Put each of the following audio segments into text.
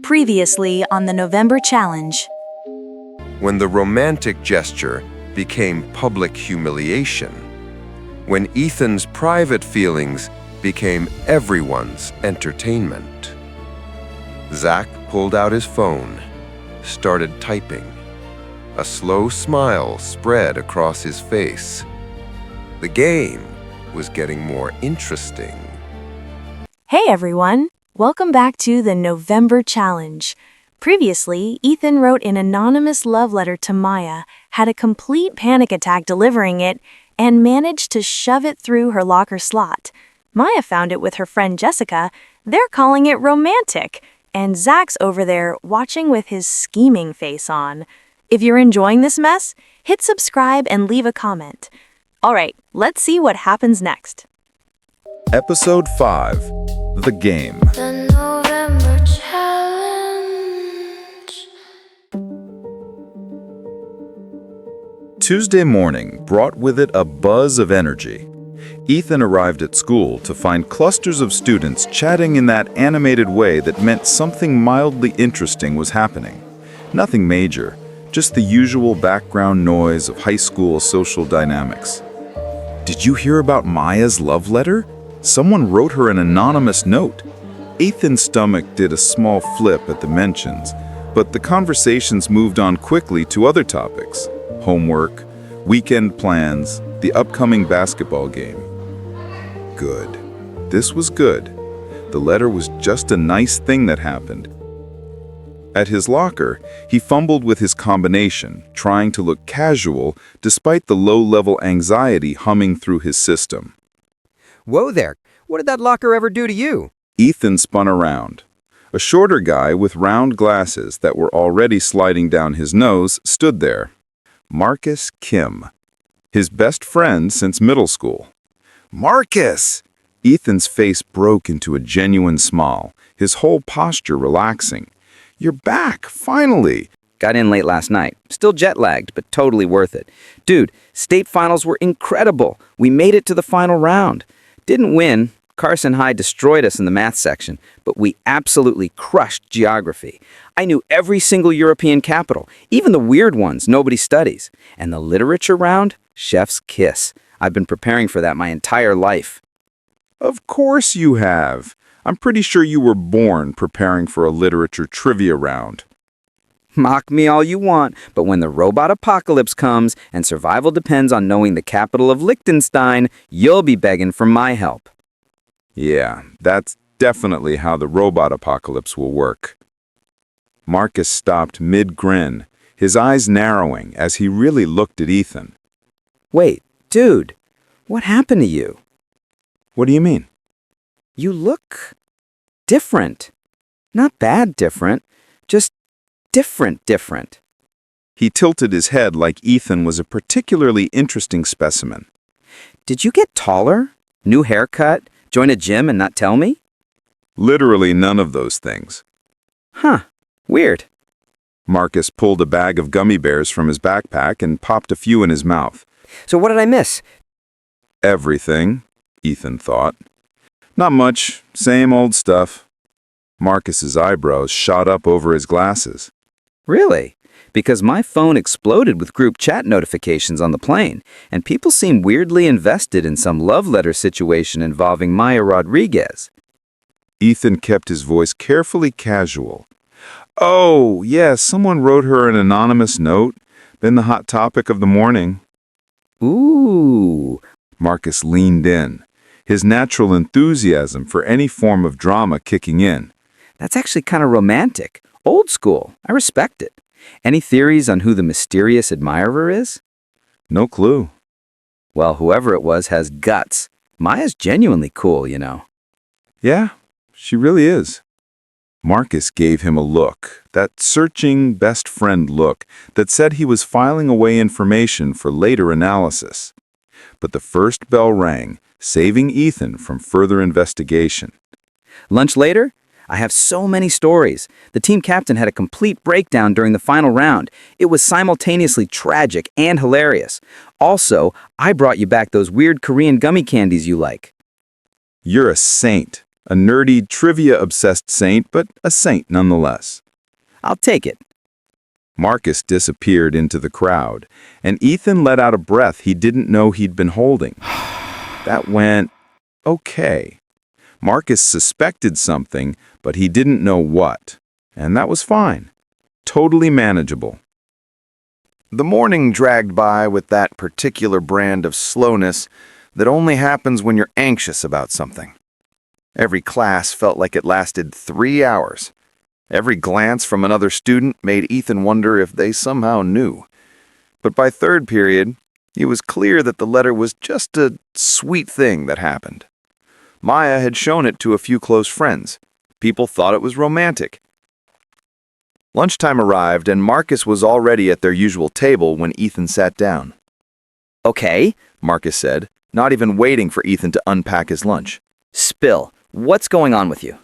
Previously on the November Challenge. When the romantic gesture became public humiliation, when Ethan's private feelings became everyone's entertainment. Zach pulled out his phone, started typing. A slow smile spread across his face. The game was getting more interesting. Hey everyone! Welcome back to the November Challenge. Previously, Ethan wrote an anonymous love letter to Maya, had a complete panic attack delivering it, and managed to shove it through her locker slot. Maya found it with her friend Jessica. They're calling it romantic, and Zach's over there watching with his scheming face on. If you're enjoying this mess, hit subscribe and leave a comment. All right, let's see what happens next. Episode 5, The Game. The November Challenge. Tuesday morning brought with it a buzz of energy. Ethan arrived at school to find clusters of students chatting in that animated way that meant something mildly interesting was happening. Nothing major, just the usual background noise of high school social dynamics. Did you hear about Maya's love letter? Someone wrote her an anonymous note. Ethan's stomach did a small flip at the mentions, but the conversations moved on quickly to other topics. Homework, weekend plans, the upcoming basketball game. Good. This was good. The letter was just a nice thing that happened. At his locker, he fumbled with his combination, trying to look casual despite the low-level anxiety humming through his system. Whoa there, what did that locker ever do to you? Ethan spun around. A shorter guy with round glasses that were already sliding down his nose stood there. Marcus Kim, his best friend since middle school. Marcus! Ethan's face broke into a genuine smile, his whole posture relaxing. You're back, finally. Got in late last night. Still jet-lagged, but totally worth it. Dude, state finals were incredible. We made it to the final round. Didn't win. Carson High destroyed us in the math section, but we absolutely crushed geography. I knew every single European capital, even the weird ones nobody studies. And the literature round? Chef's kiss. I've been preparing for that my entire life. Of course you have. I'm pretty sure you were born preparing for a literature trivia round. Mock me all you want, but when the robot apocalypse comes and survival depends on knowing the capital of Liechtenstein, you'll be begging for my help. Yeah, that's definitely how the robot apocalypse will work. Marcus stopped mid-grin, his eyes narrowing as he really looked at Ethan. Wait, dude, what happened to you? What do you mean? You look different. Not bad different, just different. He tilted his head like Ethan was a particularly interesting specimen. Did you get taller? New haircut? Join a gym and not tell me? Literally none of those things. Huh, weird. Marcus pulled a bag of gummy bears from his backpack and popped a few in his mouth. So what did I miss? Everything, Ethan thought. Not much, same old stuff. Marcus's eyebrows shot up over his glasses. Really? Because my phone exploded with group chat notifications on the plane, and people seem weirdly invested in some love letter situation involving Maya Rodriguez. Ethan kept his voice carefully casual. Oh, yes, someone wrote her an anonymous note. Been the hot topic of the morning. Ooh. Marcus leaned in, his natural enthusiasm for any form of drama kicking in. That's actually kind of romantic. Old school. I respect it. Any theories on who the mysterious admirer is? No clue. Well, whoever it was has guts. Maya's genuinely cool, you know. Yeah, she really is. Marcus gave him a look, that searching best friend look that said he was filing away information for later analysis. But the first bell rang, saving Ethan from further investigation. Lunch later? I have so many stories. The team captain had a complete breakdown during the final round. It was simultaneously tragic and hilarious. Also, I brought you back those weird Korean gummy candies you like. You're a saint, A nerdy, trivia-obsessed saint, but a saint nonetheless. I'll take it. Marcus disappeared into the crowd, and Ethan let out a breath he didn't know he'd been holding. That went okay. Marcus suspected something, but he didn't know what, and that was fine. Totally manageable. The morning dragged by with that particular brand of slowness that only happens when you're anxious about something. Every class felt like it lasted 3 hours. Every glance from another student made Ethan wonder if they somehow knew. But by third period, it was clear that the letter was just a sweet thing that happened. Maya had shown it to a few close friends. People thought it was romantic. Lunchtime arrived, and Marcus was already at their usual table when Ethan sat down. Okay. Marcus said, not even waiting for Ethan to unpack his lunch. Spill. What's going on with you?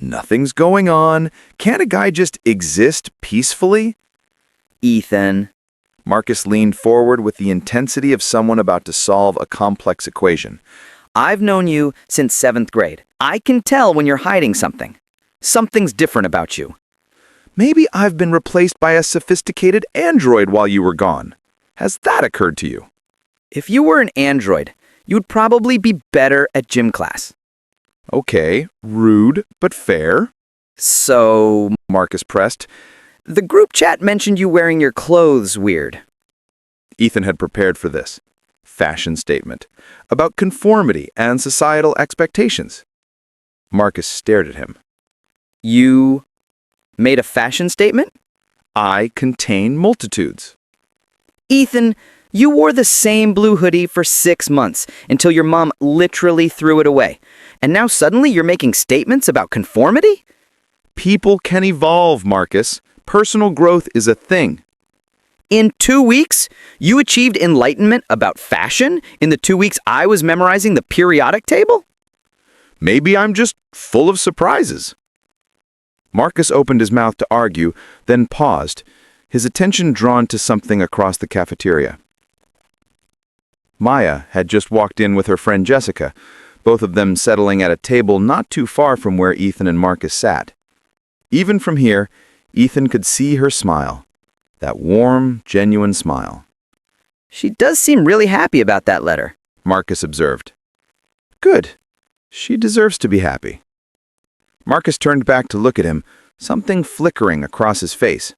Nothing's going on. Can't a guy just exist peacefully? Ethan. Marcus leaned forward with the intensity of someone about to solve a complex equation. I've known you since 7th grade. I can tell when you're hiding something. Something's different about you. Maybe I've been replaced by a sophisticated android while you were gone. Has that occurred to you? If you were an android, you'd probably be better at gym class. Okay, rude, but fair. So, Marcus pressed. the group chat mentioned you wearing your clothes weird. Ethan had prepared for this. Fashion statement. About conformity and societal expectations. Marcus stared at him. You made a fashion statement? I contain multitudes. Ethan, you wore the same blue hoodie for 6 months until your mom literally threw it away. And now suddenly you're making statements about conformity? People can evolve, Marcus. Personal growth is a thing. In 2 weeks, you achieved enlightenment about fashion in the 2 weeks I was memorizing the periodic table? Maybe I'm just full of surprises. Marcus opened his mouth to argue, then paused, his attention drawn to something across the cafeteria. Maya had just walked in with her friend Jessica, both of them settling at a table not too far from where Ethan and Marcus sat. Even from here, Ethan could see her smile. That warm, genuine smile. She does seem really happy about that letter, Marcus observed. Good. She deserves to be happy. Marcus turned back to look at him, something flickering across his face.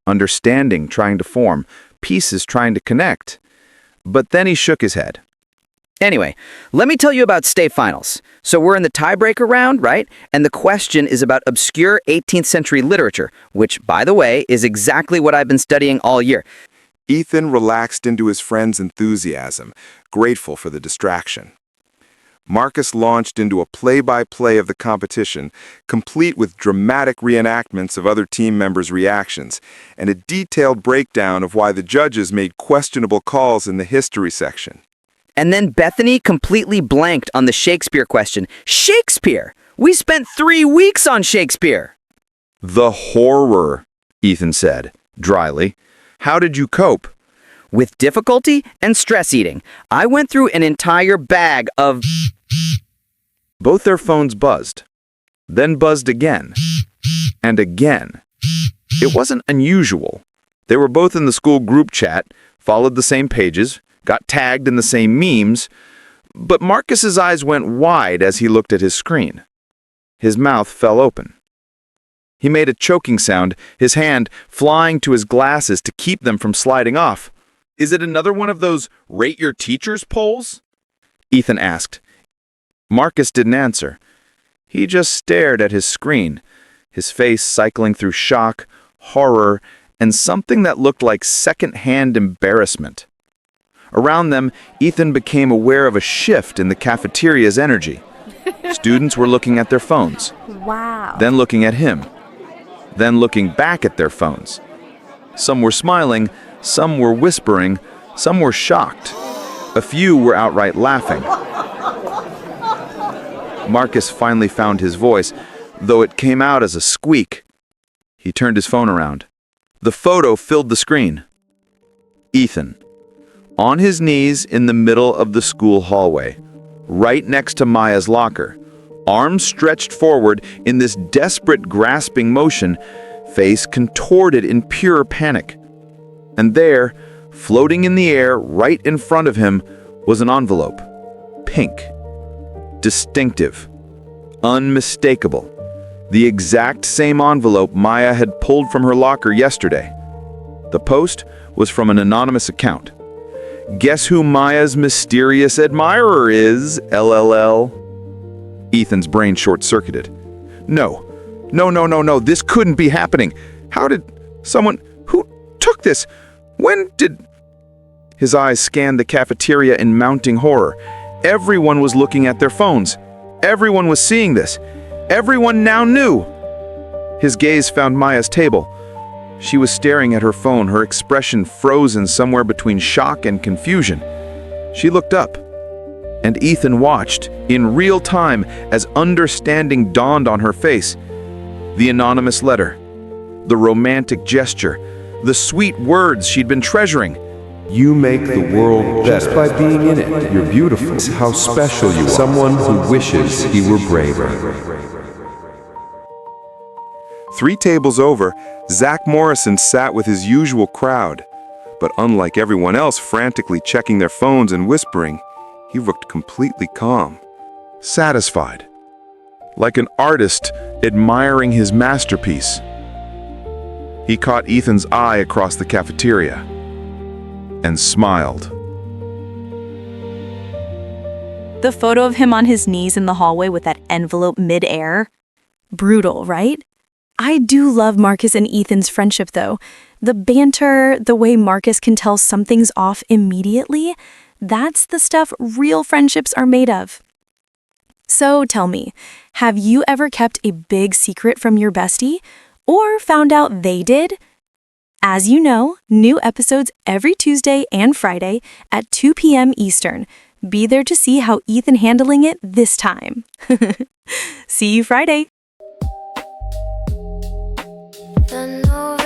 Understanding trying to form, pieces trying to connect. But then he shook his head. Anyway, let me tell you about state finals. So we're in the tiebreaker round, right? And the question is about obscure 18th century literature, which, by the way, is exactly what I've been studying all year. Ethan relaxed into his friend's enthusiasm, grateful for the distraction. Marcus launched into a play-by-play of the competition, complete with dramatic reenactments of other team members' reactions, and a detailed breakdown of why the judges made questionable calls in the history section. And then Bethany completely blanked on the Shakespeare question. Shakespeare! We spent 3 weeks on Shakespeare! The horror, Ethan said, dryly. How did you cope? With difficulty and stress eating. I went through an entire bag of... Both their phones buzzed, then buzzed again, and again. It wasn't unusual. They were both in the school group chat, followed the same pages, got tagged in the same memes, but Marcus's eyes went wide as he looked at his screen. His mouth fell open. He made a choking sound, his hand flying to his glasses to keep them from sliding off. Is it another one of those rate your teachers polls? Ethan asked. Marcus didn't answer. He just stared at his screen, his face cycling through shock, horror, and something that looked like second-hand embarrassment. Around them, Ethan became aware of a shift in the cafeteria's energy. Students were looking at their phones. Wow. Then looking at him. Then looking back at their phones. Some were smiling, some were whispering, some were shocked. A few were outright laughing. Marcus finally found his voice, though it came out as a squeak. He turned his phone around. The photo filled the screen. Ethan, on his knees in the middle of the school hallway, right next to Maya's locker, arms stretched forward in this desperate grasping motion, face contorted in pure panic. And there, floating in the air right in front of him, was an envelope. Pink. Distinctive. Unmistakable. The exact same envelope Maya had pulled from her locker yesterday. The post was from an anonymous account. Guess who Maya's mysterious admirer is, LLL? Ethan's brain short-circuited. No, this couldn't be happening. How did someone... Who took this? When did... His eyes scanned the cafeteria in mounting horror. Everyone was looking at their phones. Everyone was seeing this. Everyone now knew. His gaze found Maya's table. She was staring at her phone, her expression frozen somewhere between shock and confusion. She looked up, and Ethan watched, in real time, as understanding dawned on her face. The anonymous letter, the romantic gesture, the sweet words she'd been treasuring. You make the world just by being in it. You're beautiful. How special you are. Someone who wishes he were braver. 3 tables over, Zach Morrison sat with his usual crowd. But unlike everyone else frantically checking their phones and whispering, he looked completely calm, satisfied, like an artist admiring his masterpiece. He caught Ethan's eye across the cafeteria and smiled. The photo of him on his knees in the hallway with that envelope mid-air? Brutal, right? I do love Marcus and Ethan's friendship, though. The banter, the way Marcus can tell something's off immediately, that's the stuff real friendships are made of. So tell me, have you ever kept a big secret from your bestie? Or found out they did? As you know, new episodes every Tuesday and Friday at 2 p.m. Eastern. Be there to see how Ethan handling it this time. See you Friday. The